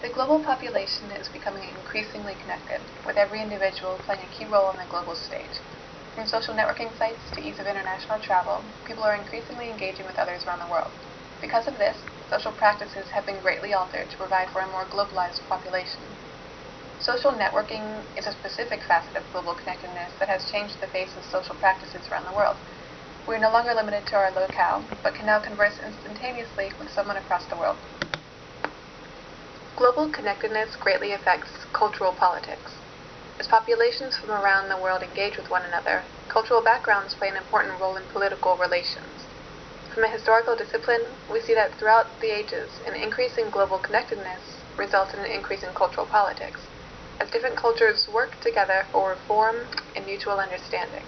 The global population is becoming increasingly connected, with every individual playing a key role on the global stage. From social networking sites to ease of international travel, people are increasingly engaging with others around the world. Because of this, social practices have been greatly altered to provide for a more globalized population. Social networking is a specific facet of global connectedness that has changed the face of social practices around the world. We are no longer limited to our locale, but can now converse instantaneously with someone across the world. Global connectedness greatly affects cultural politics. As populations from around the world engage with one another, cultural backgrounds play an important role in political relations. From a historical discipline, we see that throughout the ages, an increase in global connectedness results in an increase in cultural politics, as different cultures work together for reform and mutual understanding.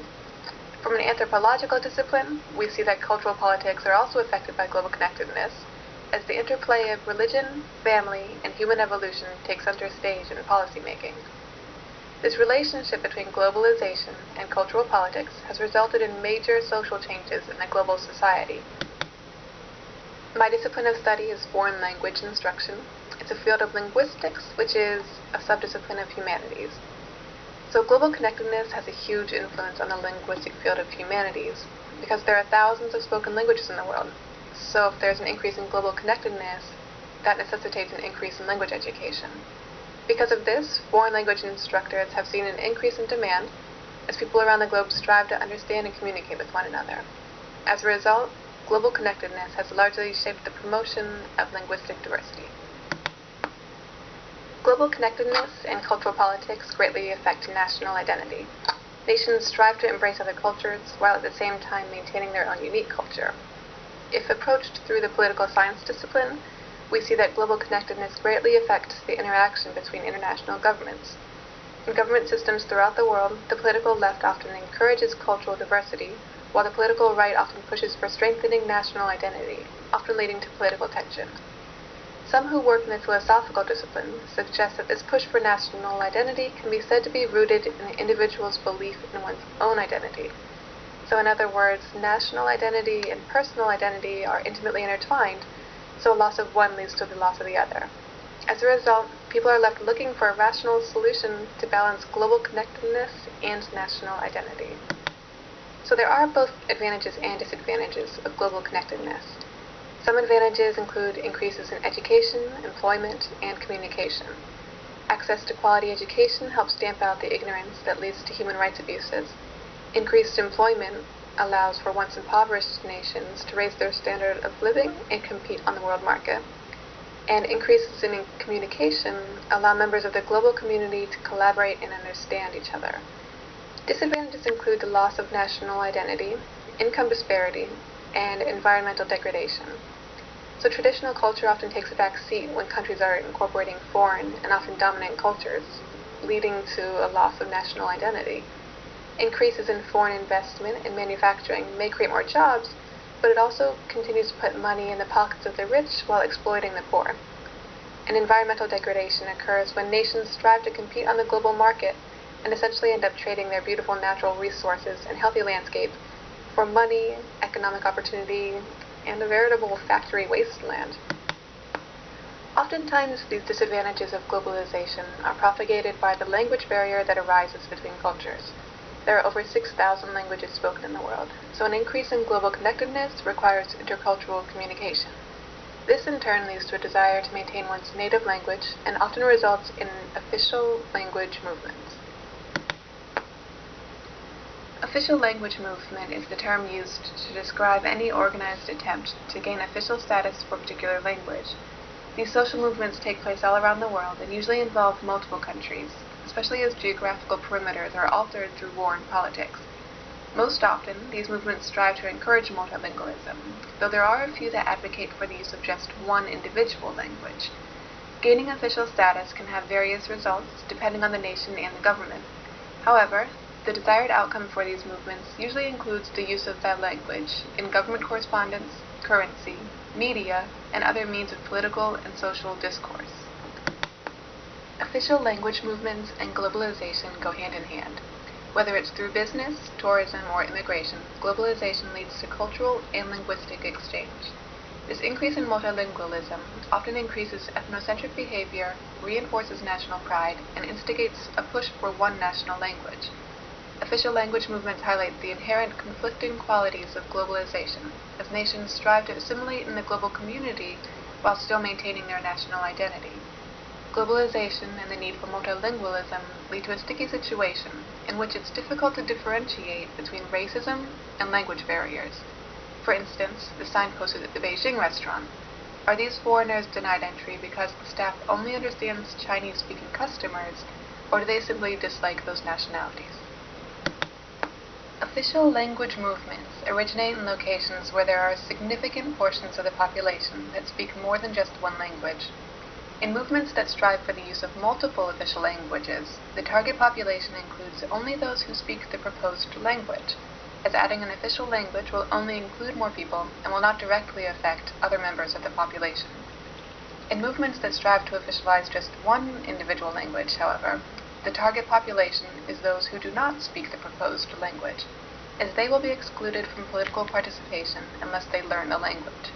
From an anthropological discipline, we see that cultural politics are also affected by global connectedness, as the interplay of religion, family, and human evolution takes center stage in policymaking. This relationship between globalization and cultural politics has resulted in major social changes in the global society. My discipline of study is foreign language instruction. It's a field of linguistics, which is a subdiscipline of humanities. So global connectedness has a huge influence on the linguistic field of humanities, because there are thousands of spoken languages in the world. So if there's an increase in global connectedness, that necessitates an increase in language education. Because of this, foreign language instructors have seen an increase in demand as people around the globe strive to understand and communicate with one another. As a result, global connectedness has largely shaped the promotion of linguistic diversity. Global connectedness and cultural politics greatly affect national identity. Nations strive to embrace other cultures while at the same time maintaining their own unique culture. If approached through the political science discipline, we see that global connectedness greatly affects the interaction between international governments. In government systems throughout the world, the political left often encourages cultural diversity, while the political right often pushes for strengthening national identity, often leading to political tension. Some who work in the philosophical discipline suggest that this push for national identity can be said to be rooted in the individual's belief in one's own identity. So in other words, national identity and personal identity are intimately intertwined, so a loss of one leads to the loss of the other. As a result, people are left looking for a rational solution to balance global connectedness and national identity. So there are both advantages and disadvantages of global connectedness. Some advantages include increases in education, employment, and communication. Access to quality education helps stamp out the ignorance that leads to human rights abuses. Increased employment allows for once impoverished nations to raise their standard of living and compete on the world market. And increases in communication allow members of the global community to collaborate and understand each other. Disadvantages include the loss of national identity, income disparity, and environmental degradation. So traditional culture often takes a back seat when countries are incorporating foreign and often dominant cultures, leading to a loss of national identity. Increases in foreign investment and manufacturing may create more jobs, but it also continues to put money in the pockets of the rich while exploiting the poor. And environmental degradation occurs when nations strive to compete on the global market and essentially end up trading their beautiful natural resources and healthy landscape for money, economic opportunity, and a veritable factory wasteland. Oftentimes, these disadvantages of globalization are propagated by the language barrier that arises between cultures. There are over 6,000 languages spoken in the world, so an increase in global connectedness requires intercultural communication. This in turn leads to a desire to maintain one's native language and often results in official language movements. Official language movement is the term used to describe any organized attempt to gain official status for a particular language. These social movements take place all around the world and usually involve multiple countries, especially as geographical perimeters are altered through war and politics. Most often, these movements strive to encourage multilingualism, though there are a few that advocate for the use of just one individual language. Gaining official status can have various results depending on the nation and the government. However, the desired outcome for these movements usually includes the use of that language in government correspondence, currency, media, and other means of political and social discourse. Official language movements and globalization go hand in hand. Whether it's through business, tourism, or immigration, globalization leads to cultural and linguistic exchange. This increase in multilingualism often increases ethnocentric behavior, reinforces national pride, and instigates a push for one national language. Official language movements highlight the inherent conflicting qualities of globalization, as nations strive to assimilate in the global community while still maintaining their national identity. Globalization and the need for multilingualism lead to a sticky situation in which it's difficult to differentiate between racism and language barriers. For instance, the sign posted at the Beijing restaurant. Are these foreigners denied entry because the staff only understands Chinese-speaking customers, or do they simply dislike those nationalities? Official language movements originate in locations where there are significant portions of the population that speak more than just one language. In movements that strive for the use of multiple official languages, the target population includes only those who speak the proposed language, as adding an official language will only include more people and will not directly affect other members of the population. In movements that strive to officialize just one individual language, however, the target population is those who do not speak the proposed language, as they will be excluded from political participation unless they learn the language.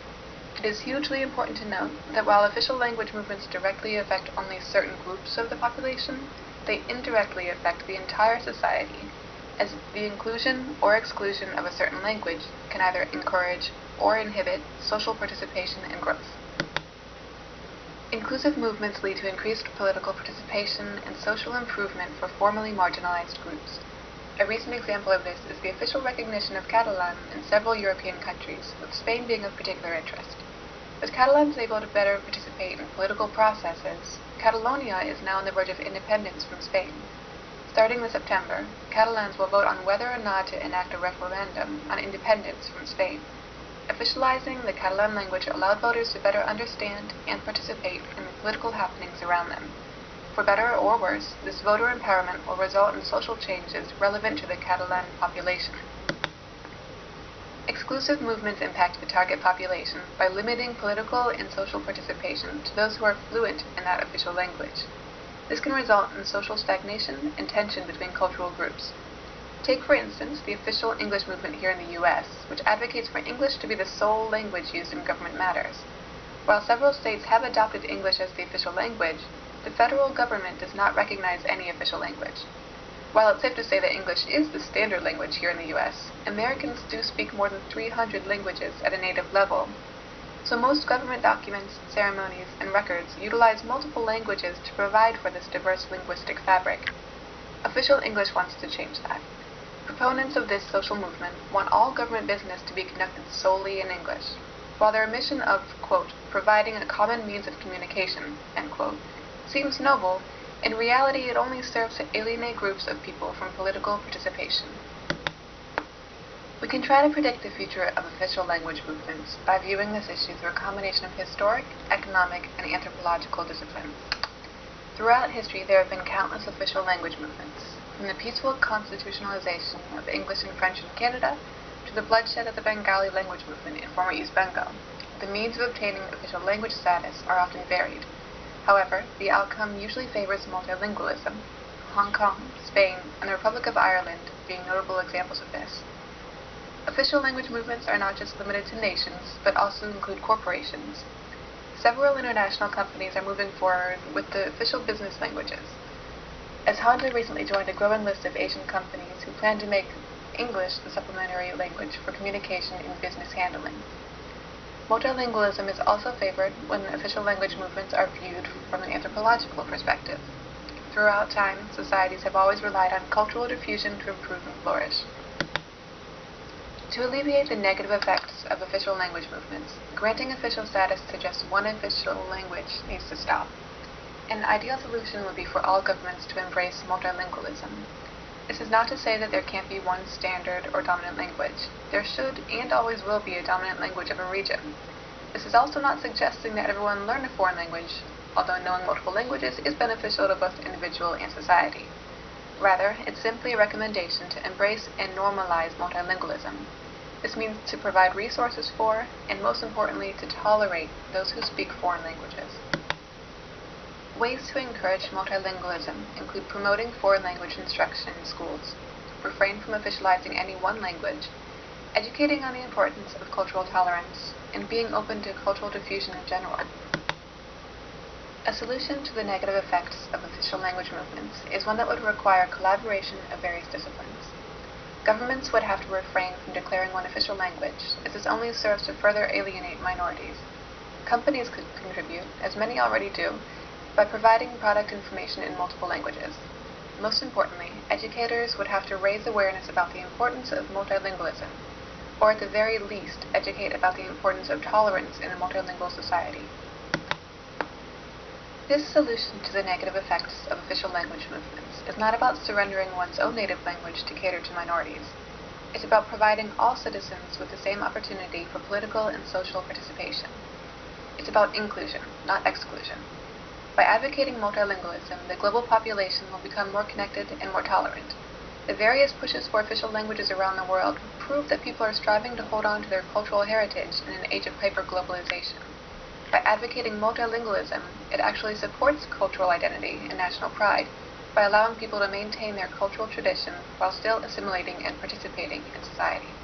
It is hugely important to note that while official language movements directly affect only certain groups of the population, they indirectly affect the entire society, as the inclusion or exclusion of a certain language can either encourage or inhibit social participation and growth. Inclusive movements lead to increased political participation and social improvement for formerly marginalized groups. A recent example of this is the official recognition of Catalan in several European countries, with Spain being of particular interest. With Catalans able to better participate in political processes, Catalonia is now on the verge of independence from Spain. Starting this September, Catalans will vote on whether or not to enact a referendum on independence from Spain. Officializing the Catalan language allowed voters to better understand and participate in the political happenings around them. For better or worse, this voter empowerment will result in social changes relevant to the Catalan population. Exclusive movements impact the target population by limiting political and social participation to those who are fluent in that official language. This can result in social stagnation and tension between cultural groups. Take, for instance, the official English movement here in the US, which advocates for English to be the sole language used in government matters. While several states have adopted English as the official language, the federal government does not recognize any official language. While it's safe to say that English is the standard language here in the US, Americans do speak more than 300 languages at a native level. So most government documents, ceremonies, and records utilize multiple languages to provide for this diverse linguistic fabric. Official English wants to change that. Proponents of this social movement want all government business to be conducted solely in English. While their mission of, quote, providing a common means of communication, end quote, seems noble, in reality it only serves to alienate groups of people from political participation. We can try to predict the future of official language movements by viewing this issue through a combination of historic, economic, and anthropological disciplines. Throughout history, there have been countless official language movements, from the peaceful constitutionalization of English and French in Canada to the bloodshed of the Bengali language movement in former East Bengal. The means of obtaining official language status are often varied. However, the outcome usually favors multilingualism, Hong Kong, Spain, and the Republic of Ireland being notable examples of this. Official language movements are not just limited to nations, but also include corporations. Several international companies are moving forward with the official business languages, as Honda recently joined a growing list of Asian companies who plan to make English the supplementary language for communication in business handling. Multilingualism is also favored when official language movements are viewed from an anthropological perspective. Throughout time, societies have always relied on cultural diffusion to improve and flourish. To alleviate the negative effects of official language movements, granting official status to just one official language needs to stop. An ideal solution would be for all governments to embrace multilingualism. This is not to say that there can't be one standard or dominant language. There should and always will be a dominant language of a region. This is also not suggesting that everyone learn a foreign language, although knowing multiple languages is beneficial to both the individual and society. Rather, it's simply a recommendation to embrace and normalize multilingualism. This means to provide resources for, and most importantly, to tolerate those who speak foreign languages. Ways to encourage multilingualism include promoting foreign language instruction in schools, refrain from officializing any one language, educating on the importance of cultural tolerance, and being open to cultural diffusion in general. A solution to the negative effects of official language movements is one that would require collaboration of various disciplines. Governments would have to refrain from declaring one official language, as this only serves to further alienate minorities. Companies could contribute, as many already do, by providing product information in multiple languages. Most importantly, educators would have to raise awareness about the importance of multilingualism, or at the very least, educate about the importance of tolerance in a multilingual society. This solution to the negative effects of official language movements is not about surrendering one's own native language to cater to minorities. It's about providing all citizens with the same opportunity for political and social participation. It's about inclusion, not exclusion. By advocating multilingualism, the global population will become more connected and more tolerant. The various pushes for official languages around the world prove that people are striving to hold on to their cultural heritage in an age of hyper-globalization. By advocating multilingualism, it actually supports cultural identity and national pride by allowing people to maintain their cultural tradition while still assimilating and participating in society.